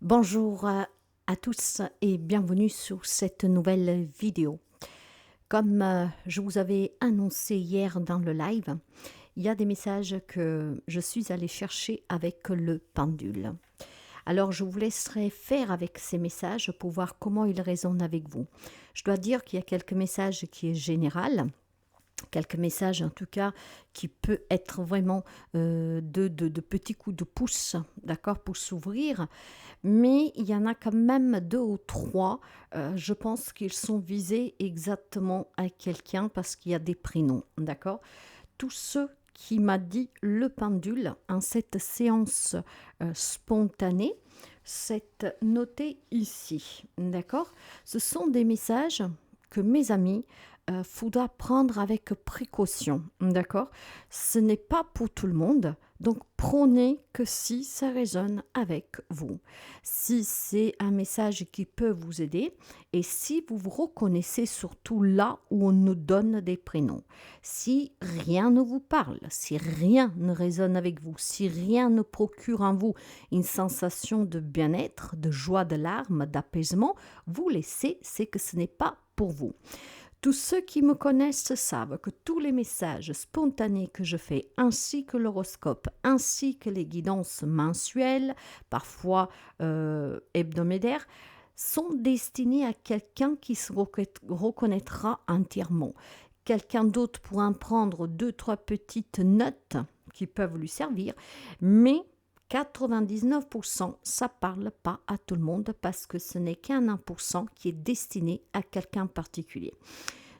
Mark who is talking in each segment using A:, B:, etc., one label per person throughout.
A: Bonjour à tous et bienvenue sur cette nouvelle vidéo. Comme je vous avais annoncé hier dans le live, il y a des messages que je suis allée chercher avec le pendule. Alors je vous laisserai faire avec ces messages pour voir comment ils résonnent avec vous. Je dois dire qu'il y a quelques messages qui est général. Quelques messages en tout cas qui peut être vraiment de petits coups de pouce, d'accord, pour s'ouvrir. Mais il y en a quand même deux ou trois, je pense qu'ils sont visés exactement à quelqu'un parce qu'il y a des prénoms, d'accord. Tous ceux qui m'a dit le pendule en cette séance spontanée, c'est noté ici, d'accord. Ce sont des messages que mes amis faudra prendre avec précaution, d'accord. Ce n'est pas pour tout le monde, donc prenez que si ça résonne avec vous, si c'est un message qui peut vous aider et si vous vous reconnaissez surtout là où on nous donne des prénoms. Si rien ne vous parle, si rien ne résonne avec vous, si rien ne procure en vous une sensation de bien-être, de joie, de larmes, d'apaisement, vous laissez, c'est que ce n'est pas pour vous. Tous ceux qui me connaissent savent que tous les messages spontanés que je fais, ainsi que l'horoscope, ainsi que les guidances mensuelles, parfois hebdomadaires, sont destinés à quelqu'un qui se reconnaîtra entièrement. Quelqu'un d'autre pourra en prendre deux, trois petites notes qui peuvent lui servir, mais 99%, ça ne parle pas à tout le monde parce que ce n'est qu'un 1% qui est destiné à quelqu'un particulier.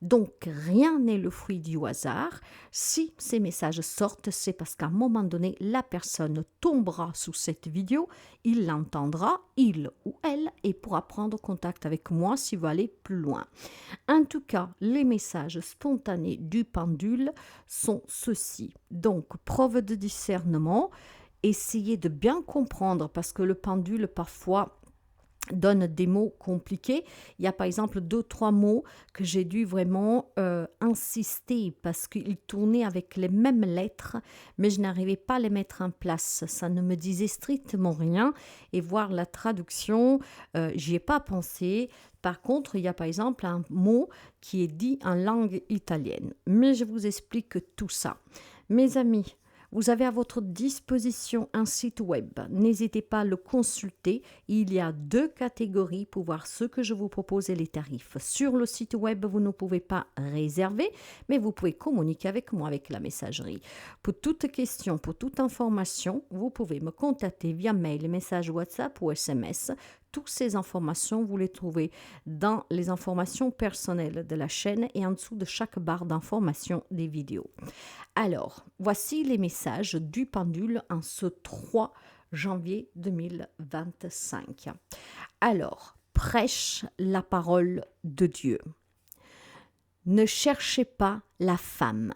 A: Donc, rien n'est le fruit du hasard. Si ces messages sortent, c'est parce qu'à un moment donné, la personne tombera sous cette vidéo, il l'entendra, il ou elle, et pourra prendre contact avec moi s'il veut aller plus loin. En tout cas, les messages spontanés du pendule sont ceux-ci. Donc, preuve de discernement, essayez de bien comprendre parce que le pendule, parfois, donne des mots compliqués. Il y a par exemple 2-3 mots que j'ai dû vraiment insister parce qu'ils tournaient avec les mêmes lettres, mais je n'arrivais pas à les mettre en place. Ça ne me disait strictement rien et voir la traduction, j'y ai pas pensé. Par contre, il y a par exemple un mot qui est dit en langue italienne. Mais je vous explique tout ça. Mes amis, vous avez à votre disposition un site web. N'hésitez pas à le consulter. Il y a 2 catégories pour voir ce que je vous propose et les tarifs. Sur le site web, vous ne pouvez pas réserver, mais vous pouvez communiquer avec moi avec la messagerie. Pour toute question, pour toute information, vous pouvez me contacter via mail, message WhatsApp ou SMS. Toutes ces informations, vous les trouvez dans les informations personnelles de la chaîne et en dessous de chaque barre d'informations des vidéos. Alors, voici les messages du pendule en ce 3 janvier 2025. Alors, prêche la parole de Dieu. Ne cherchez pas la femme.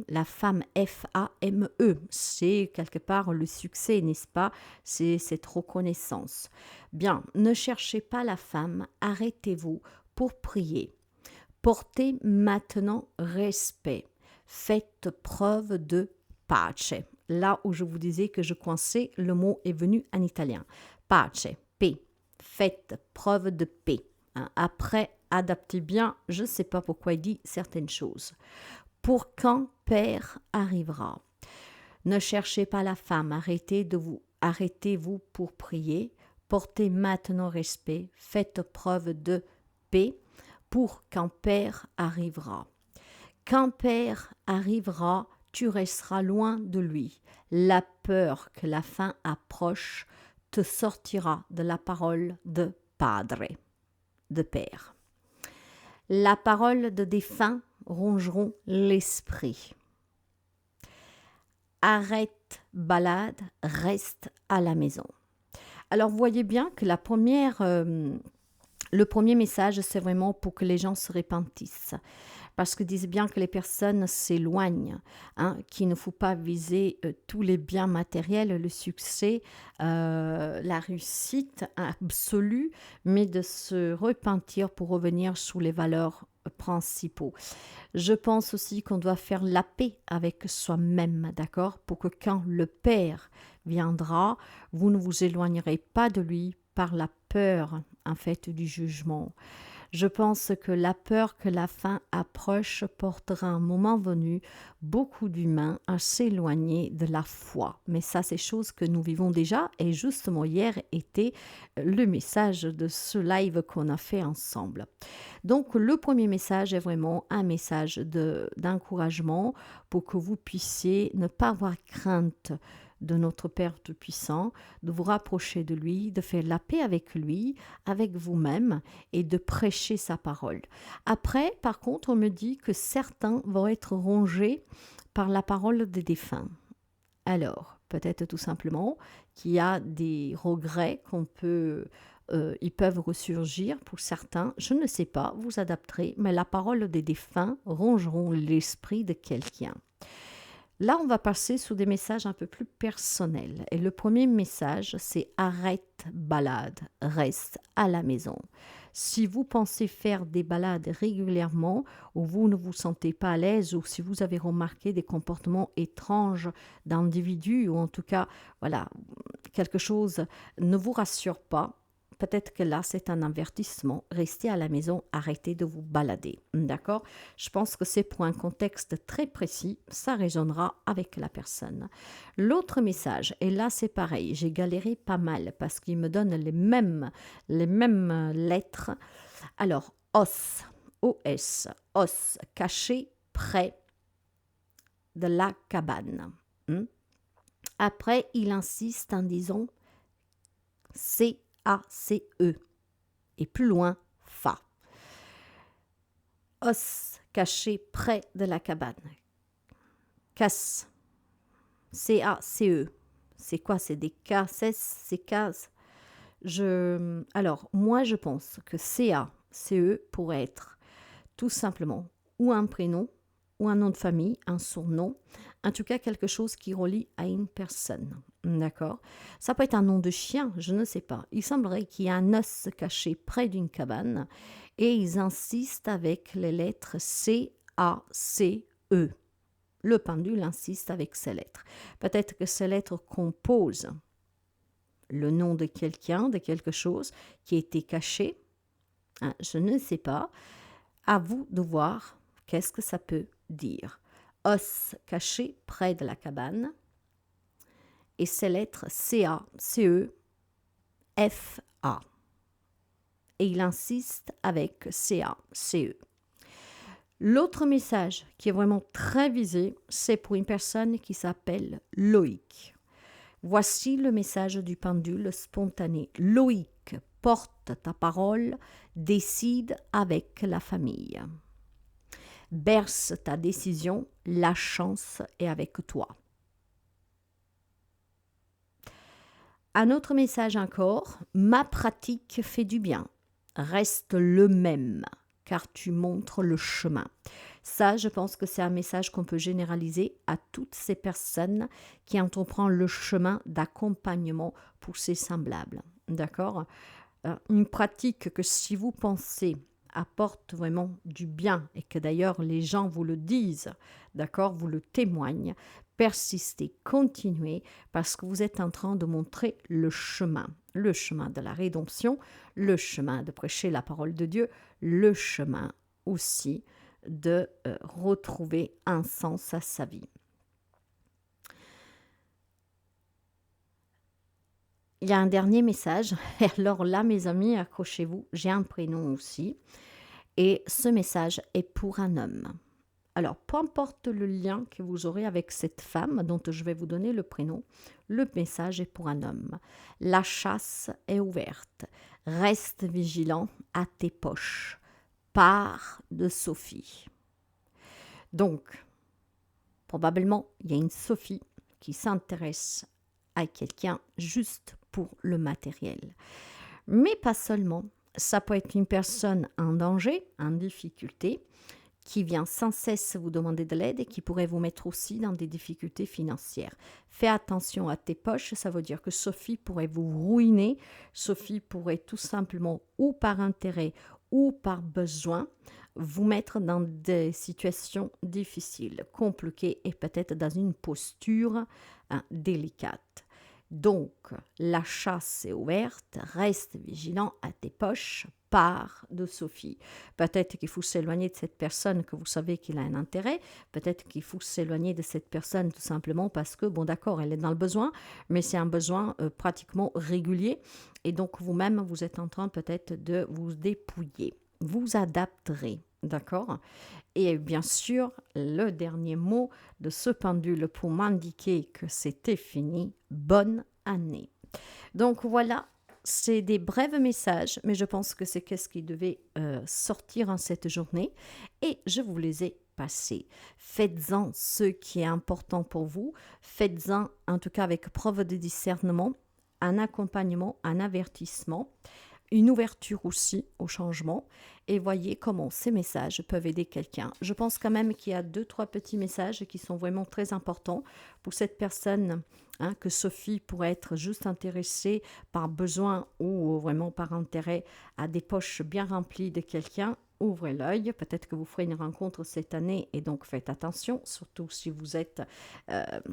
A: La femme F-A-M-E, c'est quelque part le succès, n'est-ce pas? C'est cette reconnaissance. Bien, ne cherchez pas la femme, arrêtez-vous pour prier. Portez maintenant respect. Faites preuve de pace. Là où je vous disais que je coinçais, le mot est venu en italien. Pace, paix. Faites preuve de paix. Après, adaptez bien, je ne sais pas pourquoi il dit certaines choses. Pour quand Père arrivera. Ne cherchez pas la femme, arrêtez-vous pour prier. Portez maintenant respect. Faites preuve de paix. Pour quand Père arrivera. Quand Père arrivera, tu resteras loin de lui. La peur que la fin approche te sortira de la parole de Padre, de Père. La parole de défunt rongeront l'esprit. Arrête balade, reste à la maison. Alors, vous voyez bien que le premier message, c'est vraiment pour que les gens se repentissent. Parce que disent bien que les personnes s'éloignent, qu'il ne faut pas viser tous les biens matériels, le succès, la réussite absolue, mais de se repentir pour revenir sous les valeurs principaux. Je pense aussi qu'on doit faire la paix avec soi-même, d'accord? Pour que quand le Père viendra, vous ne vous éloignerez pas de lui par la peur, en fait, du jugement. Je pense que la peur que la fin approche portera un moment venu beaucoup d'humains à s'éloigner de la foi. Mais ça, c'est chose que nous vivons déjà. Et justement, hier était le message de ce live qu'on a fait ensemble. Donc, le premier message est vraiment un message d'encouragement pour que vous puissiez ne pas avoir crainte de notre Père Tout-Puissant, de vous rapprocher de lui, de faire la paix avec lui, avec vous-même et de prêcher sa parole. Après, par contre, on me dit que certains vont être rongés par la parole des défunts. Alors, peut-être tout simplement qu'il y a des regrets ils peuvent ressurgir pour certains. Je ne sais pas, vous adapterez, mais la parole des défunts rongeront l'esprit de quelqu'un. Là, on va passer sur des messages un peu plus personnels. Et le premier message, c'est arrête balade, reste à la maison. Si vous pensez faire des balades régulièrement ou vous ne vous sentez pas à l'aise ou si vous avez remarqué des comportements étranges d'individus ou en tout cas, voilà, quelque chose ne vous rassure pas, peut-être que là, c'est un avertissement. Restez à la maison, arrêtez de vous balader. D'accord? Je pense que c'est pour un contexte très précis. Ça résonnera avec la personne. L'autre message, et là, c'est pareil. J'ai galéré pas mal parce qu'il me donne les mêmes lettres. Alors, os, O-S, os, caché près de la cabane. Après, il insiste en disant C-A-C-E. Et plus loin, Fa. Os caché près de la cabane. Casse. C-A-C-E. C'est quoi? C'est des casses, c'est cases. Alors, moi, je pense que C-A-C-E pourrait être tout simplement ou un prénom, ou un nom de famille, un surnom, en tout cas quelque chose qui relie à une personne. D'accord? Ça peut être un nom de chien, je ne sais pas. Il semblerait qu'il y ait un os caché près d'une cabane et ils insistent avec les lettres C-A-C-E. Le pendule insiste avec ces lettres. Peut-être que ces lettres composent le nom de quelqu'un, de quelque chose qui a été caché. Je ne sais pas. À vous de voir qu'est-ce que ça peut dire. Os caché près de la cabane et ces lettres C-A, C-E, F-A. Et il insiste avec C-A, C-E. L'autre message qui est vraiment très visé, c'est pour une personne qui s'appelle Loïc. Voici le message du pendule spontané. Loïc, porte ta parole, décide avec la famille. Berce ta décision, la chance est avec toi. Un autre message encore, ma pratique fait du bien, reste le même, car tu montres le chemin. Ça, je pense que c'est un message qu'on peut généraliser à toutes ces personnes qui entreprennent le chemin d'accompagnement pour ses semblables. D'accord? Une pratique que si vous pensez apporte vraiment du bien et que d'ailleurs les gens vous le disent, d'accord, vous le témoignent, persistez, continuez parce que vous êtes en train de montrer le chemin de la rédemption, le chemin de prêcher la parole de Dieu, le chemin aussi de retrouver un sens à sa vie. Il y a un dernier message. Alors là, mes amis, accrochez-vous, j'ai un prénom aussi. Et ce message est pour un homme. Alors, peu importe le lien que vous aurez avec cette femme dont je vais vous donner le prénom, le message est pour un homme. La chasse est ouverte. Reste vigilant à tes poches. Part de Sophie. Donc, probablement, il y a une Sophie qui s'intéresse à quelqu'un juste pour le matériel. Mais pas seulement. Ça peut être une personne en danger, en difficulté, qui vient sans cesse vous demander de l'aide et qui pourrait vous mettre aussi dans des difficultés financières. Fais attention à tes poches, ça veut dire que Sophie pourrait vous ruiner. Sophie pourrait tout simplement, ou par intérêt ou par besoin, vous mettre dans des situations difficiles, compliquées et peut-être dans une posture délicate. Donc, la chasse est ouverte, reste vigilant à tes poches, part de Sophie. Peut-être qu'il faut s'éloigner de cette personne que vous savez qu'il a un intérêt, peut-être qu'il faut s'éloigner de cette personne tout simplement parce que, bon d'accord, elle est dans le besoin, mais c'est un besoin pratiquement régulier, et donc vous-même, vous êtes en train peut-être de vous dépouiller. Vous adapterez, d'accord? Et bien sûr, le dernier mot de ce pendule pour m'indiquer que c'était fini, bonne année. Donc voilà, c'est des brefs messages, mais je pense que c'est qu'est-ce qui devait sortir en cette journée et je vous les ai passés. Faites-en ce qui est important pour vous, faites-en en tout cas avec preuve de discernement, un accompagnement, un avertissement, une ouverture aussi au changement et voyez comment ces messages peuvent aider quelqu'un. Je pense quand même qu'il y a 2, 3 petits messages qui sont vraiment très importants pour cette personne, hein, que Sophie pourrait être juste intéressée par besoin ou vraiment par intérêt à des poches bien remplies de quelqu'un. Ouvrez l'œil, peut-être que vous ferez une rencontre cette année et donc faites attention, surtout si vous êtes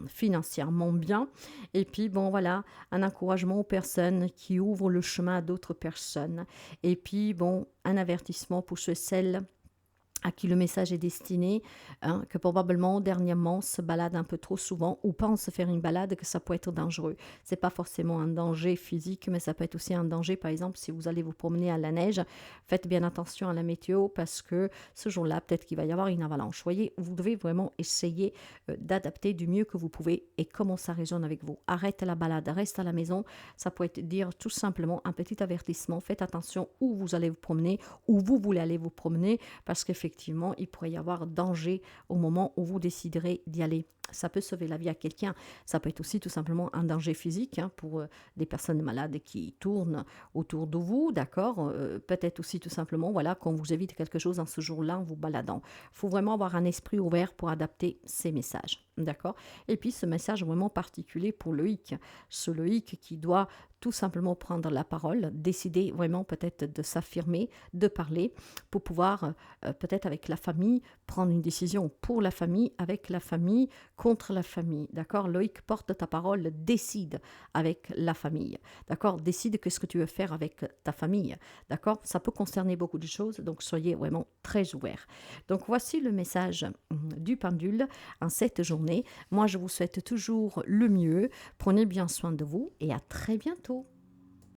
A: financièrement bien. Et puis bon voilà, un encouragement aux personnes qui ouvrent le chemin à d'autres personnes. Et puis bon, un avertissement pour ceux et celles à qui le message est destiné, hein, que probablement dernièrement se balade un peu trop souvent ou pense faire une balade, que ça peut être dangereux. C'est pas forcément un danger physique, mais ça peut être aussi un danger, par exemple, si vous allez vous promener à la neige, faites bien attention à la météo parce que ce jour-là, peut-être qu'il va y avoir une avalanche. Voyez, vous devez vraiment essayer d'adapter du mieux que vous pouvez et comment ça résonne avec vous. Arrête la balade, reste à la maison. Ça peut être dire tout simplement un petit avertissement. Faites attention où vous allez vous promener, où vous voulez aller vous promener, parce qu'effectivement, il pourrait y avoir danger au moment où vous déciderez d'y aller. Ça peut sauver la vie à quelqu'un. Ça peut être aussi tout simplement un danger physique, hein, pour des personnes malades qui tournent autour de vous, d'accord. Peut-être aussi tout simplement, voilà, qu'on vous évite quelque chose en ce jour-là en vous baladant. Il faut vraiment avoir un esprit ouvert pour adapter ces messages, d'accord. Et puis ce message vraiment particulier pour Loïc, ce Loïc qui doit tout simplement prendre la parole, décider vraiment peut-être de s'affirmer, de parler, pour pouvoir peut-être avec la famille, prendre une décision pour la famille, avec la famille, contre la famille, d'accord. Loïc, porte ta parole, décide avec la famille, d'accord. Décide qu'est-ce que tu veux faire avec ta famille, d'accord. Ça peut concerner beaucoup de choses, donc soyez vraiment très ouverts. Donc voici le message du pendule en cette journée. Moi, je vous souhaite toujours le mieux. Prenez bien soin de vous et à très bientôt.